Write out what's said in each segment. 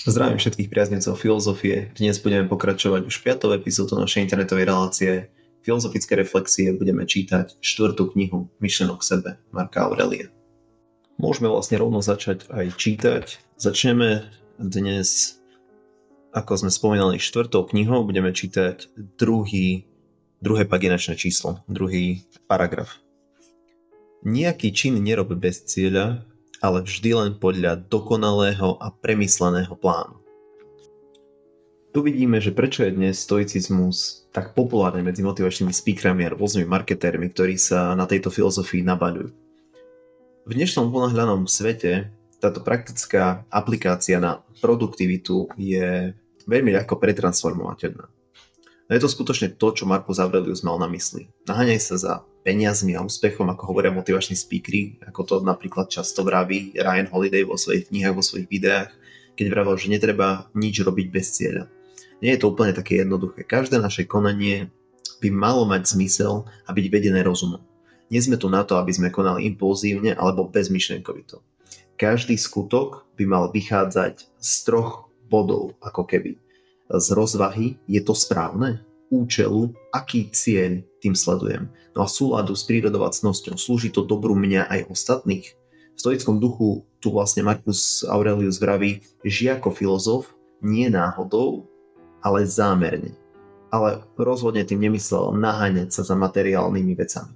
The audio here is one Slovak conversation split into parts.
Zdravím všetkých priaznivcov filozofie. Dnes budeme pokračovať už 5. epizódu našej internetovej relácie Filozofické reflexie. Budeme čítať 4. knihu Myšlienok k sebe Marca Aurelia. Môžeme vlastne rovno začať aj čítať. Začneme dnes, ako sme spomínali, 4. knihou. Budeme čítať druhé paginačné číslo, druhý paragraf. Nejaký čin nerob bez cieľa, ale vždy len podľa dokonalého a premysleného plánu. Tu vidíme, že prečo je dnes stoicizmus tak populárny medzi motivačnými speakerami a rôznymi marketérmi, ktorí sa na tejto filozofii nabaľujú. V dnešnom ponáhľanom svete táto praktická aplikácia na produktivitu je veľmi ľahko pretransformovateľná. No je to skutočne to, čo Marcus Aurelius mal na mysli. Naháňaj sa za peniazmi a úspechom, ako hovoria motivační speakery, ako to napríklad často vraví Ryan Holiday vo svojich knihách, vo svojich videách, keď vravel, že netreba nič robiť bez cieľa. Nie je to úplne také jednoduché. Každé naše konanie by malo mať zmysel a byť vedené rozumom. Nie sme tu na to, aby sme konali impulzívne alebo bezmyšlienkovito. Každý skutok by mal vychádzať z 3 bodov, ako keby. Z rozvahy, je to správne? Účelu, aký cieľ tým sledujem. No a v súladu s prírodovacnosťou slúži to dobru mňa aj ostatných. V stoickom duchu tu vlastne Marcus Aurelius vraví, že ako filozof nie náhodou, ale zámerne. Ale rozhodne tým nemyslel naháňať sa za materiálnymi vecami.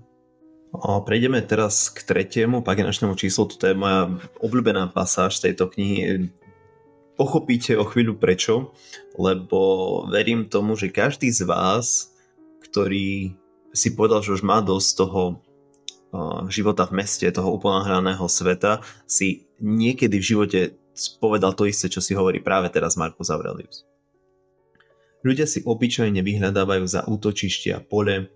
Prejdeme teraz k 3. paginačnému číslu. Toto je moja obľúbená pasáž z tejto knihy. Pochopíte o chvíľu prečo, lebo verím tomu, že každý z vás, ktorý si povedal, že už má dosť toho života v meste, toho uponáhľaného sveta, si niekedy v živote povedal to isté, čo si hovorí práve teraz Marcus Aurelius. Ľudia si obyčajne vyhľadávajú za útočištia pole,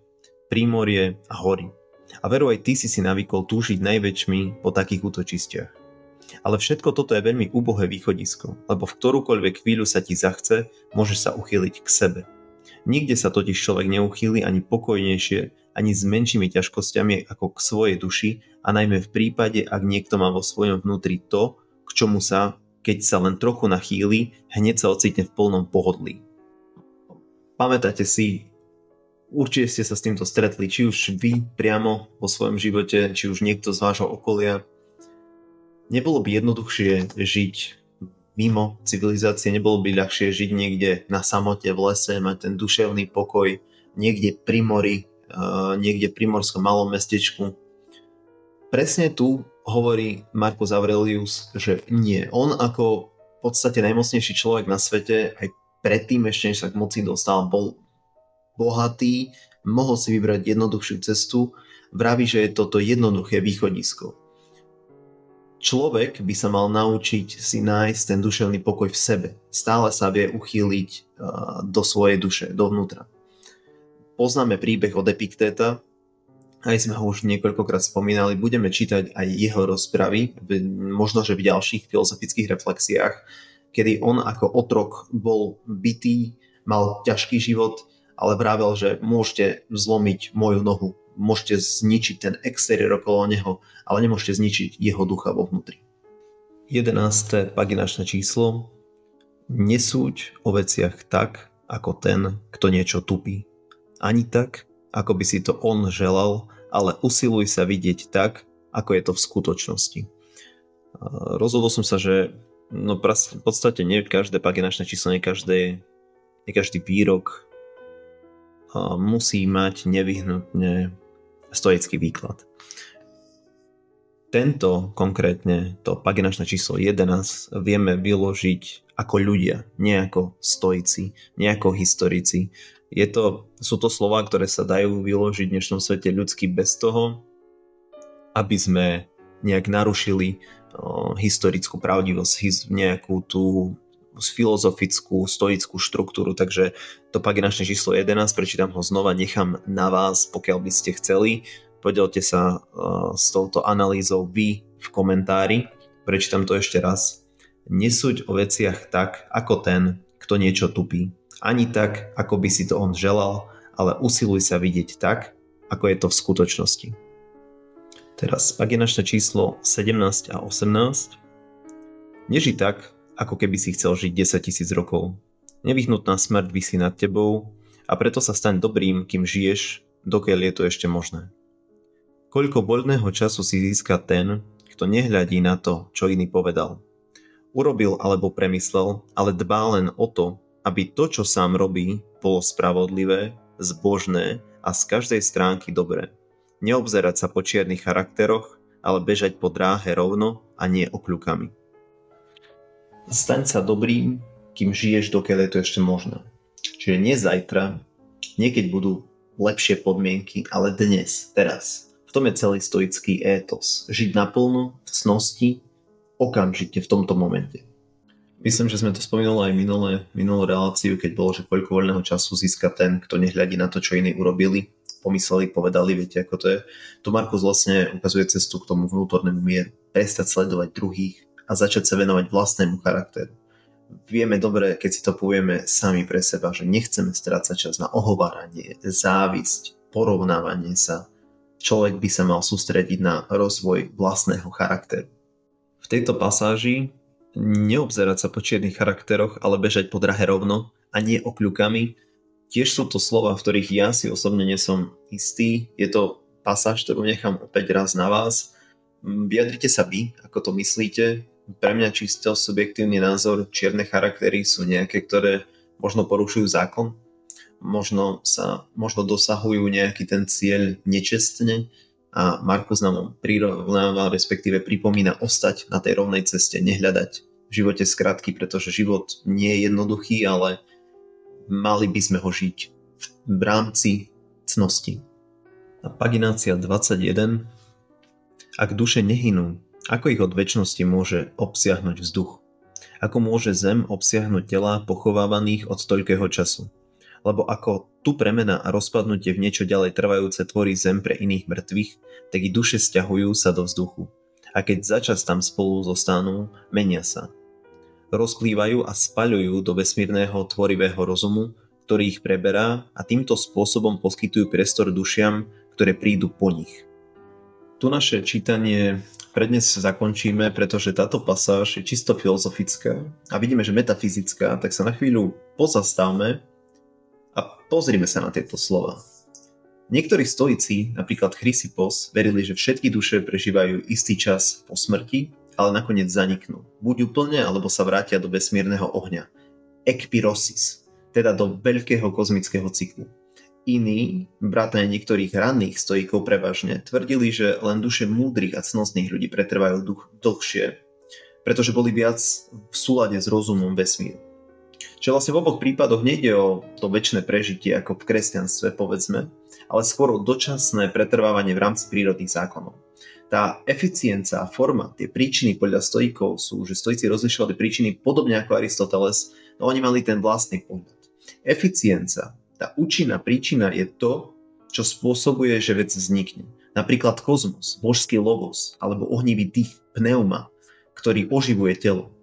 prímorie a hory. A veru aj ty si navykol túžiť najväčšmi po takých útočistiach. Ale všetko toto je veľmi úbohé východisko, lebo v ktorúkoľvek chvíľu sa ti zachce, môžeš sa uchýliť k sebe. Nikde sa totiž človek neuchýli ani pokojnejšie, ani s menšími ťažkosťami ako k svojej duši, a najmä v prípade, ak niekto má vo svojom vnútri to, k čomu sa, keď sa len trochu nachýli, hneď sa ocitne v plnom pohodlí. Pamätáte si, určite ste sa s týmto stretli, či už vy priamo vo svojom živote, či už niekto z vášho okolia. Nebolo by jednoduchšie žiť mimo civilizácie, nebolo by ľahšie žiť niekde na samote v lese, mať ten duševný pokoj, niekde pri mori, niekde pri morskom malom mestečku. Presne tu hovorí Marcus Aurelius, že nie. On ako v podstate najmocnejší človek na svete, aj predtým ešte než sa k moci dostal, bol bohatý, mohol si vybrať jednoduchšiu cestu, vraví, že je toto jednoduché východisko. Človek by sa mal naučiť si nájsť ten duševný pokoj v sebe. Stále sa vie uchýliť do svojej duše, dovnútra. Poznáme príbeh od Epiktéta, aj sme ho už niekoľkokrát spomínali, budeme čítať aj jeho rozpravy, možno že v ďalších filozofických reflexiách, kedy on ako otrok bol bitý, mal ťažký život, ale vravel, že môžete zlomiť moju nohu, môžete zničiť ten exteriér okolo neho, ale nemôžete zničiť jeho ducha vo vnútri. 11. paginačné číslo. Nesúď o veciach tak, ako ten, kto niečo tupí. Ani tak, ako by si to on želal, ale usiluj sa vidieť tak, ako je to v skutočnosti. Rozhodol som sa, že v podstate nie každé paginačné číslo, nie každý výrok musí mať nevyhnutne stoický výklad. Tento konkrétne, to paginačné číslo 11, vieme vyložiť ako ľudia, nie ako stoici, nie ako historici. Sú to slová, ktoré sa dajú vyložiť v dnešnom svete ľudsky bez toho, aby sme nejak narušili historickú pravdivosť, nejakú tú filozofickú, stoickú štruktúru, takže to paginačné číslo 11, prečítam ho znova, nechám na vás, pokiaľ by ste chceli, podielte sa s touto analýzou vy v komentári, prečítam to ešte raz. Nesúď o veciach tak, ako ten, kto niečo tupí, ani tak, ako by si to on želal, ale usiluj sa vidieť tak, ako je to v skutočnosti. Teraz paginačné číslo 17 a 18. Neži tak, ako keby si chcel žiť 10 000 rokov. Nevyhnutná smrť visí nad tebou a preto sa staň dobrým, kým žiješ, dokiaľ je to ešte možné. Koľko voľného času si získa ten, kto nehľadí na to, čo iný povedal. Urobil alebo premyslel, ale dbá len o to, aby to, čo sám robí, bolo spravodlivé, zbožné a z každej stránky dobré. Neobzerať sa po čiernych charakteroch, ale bežať po dráhe rovno a nie okľukami. Staň sa dobrým, kým žiješ, dokiaľ je to ešte možné. Čiže nie zajtra, nie keď budú lepšie podmienky, ale dnes, teraz. V tom je celý stoický étos. Žiť naplno, v cnosti, okamžite v tomto momente. Myslím, že sme to spomínali aj minulú reláciu, keď bolo, že koľko voľného času získa ten, kto nehľadí na to, čo iní urobili, pomysleli, povedali, viete, ako to je. Tu Markus vlastne ukazuje cestu k tomu vnútornému mieru. Prestať sledovať druhých a začať sa venovať vlastnému charakteru. Vieme dobre, keď si to povieme sami pre seba, že nechceme strácať čas na ohováranie, závisť, porovnávanie sa. Človek by sa mal sústrediť na rozvoj vlastného charakteru. V tejto pasáži neobzerať sa po čiernych charakteroch, ale bežať po drahe rovno a nie okľukami. Tiež sú to slova, v ktorých ja si osobne nie som istý. Je to pasáž, ktorú nechám opäť raz na vás. Vyjadrite sa vy, ako to myslíte. Pre mňa čisto subjektívny názor, čierne charaktery sú nejaké, ktoré možno porušujú zákon, možno dosahujú nejaký ten cieľ nečestne a Markus nám prirovnáva, respektíve pripomína ostať na tej rovnej ceste, nehľadať v živote skratky, pretože život nie je jednoduchý, ale mali by sme ho žiť v rámci cnosti. A paginácia 21. Ak duše nehynú, ako ich od večnosti môže obsiahnuť vzduch? Ako môže zem obsiahnuť telá pochovávaných od toľkého času? Lebo ako tu premena a rozpadnutie v niečo ďalej trvajúce tvorí zem pre iných mŕtvych, tak i duše sťahujú sa do vzduchu. A keď začas tam spolu zostanú, menia sa. Rozplývajú a spaľujú do vesmírneho tvorivého rozumu, ktorý ich preberá a týmto spôsobom poskytujú priestor dušiam, ktoré prídu po nich. Tu naše čítanie pre dnes zakončíme, pretože táto pasáž je čisto filozofická a vidíme, že metafyzická, tak sa na chvíľu pozastavme a pozrime sa na tieto slova. Niektorí stoici, napríklad Chrysippos, verili, že všetky duše prežívajú istý čas po smrti, ale nakoniec zaniknú. Buď úplne, alebo sa vrátia do vesmírneho ohňa. Ekpirosis, teda do veľkého kozmického cyklu. Iní, vrátane niektorých ranných stoikov prevažne, tvrdili, že len duše múdrych a cnostných ľudí pretrvajú dlhšie, pretože boli viac v súlade s rozumom vesmíru. Čiže vlastne v oboch prípadoch nejde o to večné prežitie ako v kresťanstve, povedzme, ale skôr o dočasné pretrvávanie v rámci prírodných zákonov. Tá eficiencia a forma, tie príčiny podľa stoikov sú, že stoici rozlišovali príčiny podobne ako Aristoteles, no oni mali ten vlastný pohľad. Eficiencia, tá účinná príčina je to, čo spôsobuje, že vec vznikne. Napríklad kozmos, božský logos, alebo ohnivý dých, pneuma, ktorý oživuje telo.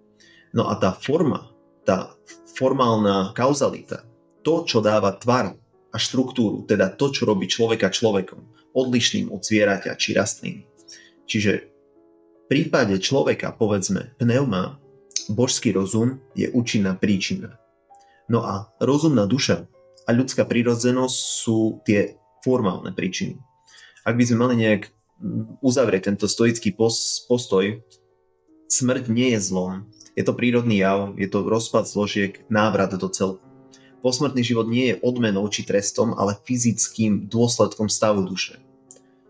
No a tá forma, tá formálna kauzalita, to, čo dáva tvar a štruktúru, teda to, čo robí človeka človekom, odlišným od zvieraťa či rastlín. Čiže v prípade človeka, povedzme, pneuma, božský rozum je účinná príčina. No a rozumná duša a ľudská prirodzenosť sú tie formálne príčiny. Ak by sme mali nejak uzavrieť tento stoický postoj, smrť nie je zlom. Je to prírodný jav, je to rozpad zložiek, návrat do celku. Posmrtný život nie je odmenou či trestom, ale fyzickým dôsledkom stavu duše.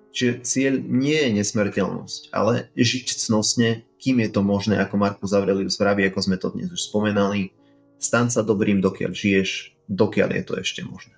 Čiže cieľ nie je nesmrteľnosť, ale žiť cnostne, kým je to možné, ako Markus Aurelius vraví, ako sme to dnes už spomenali. Staň sa dobrým, dokiaľ žiješ, dokiaľ je to ešte možné.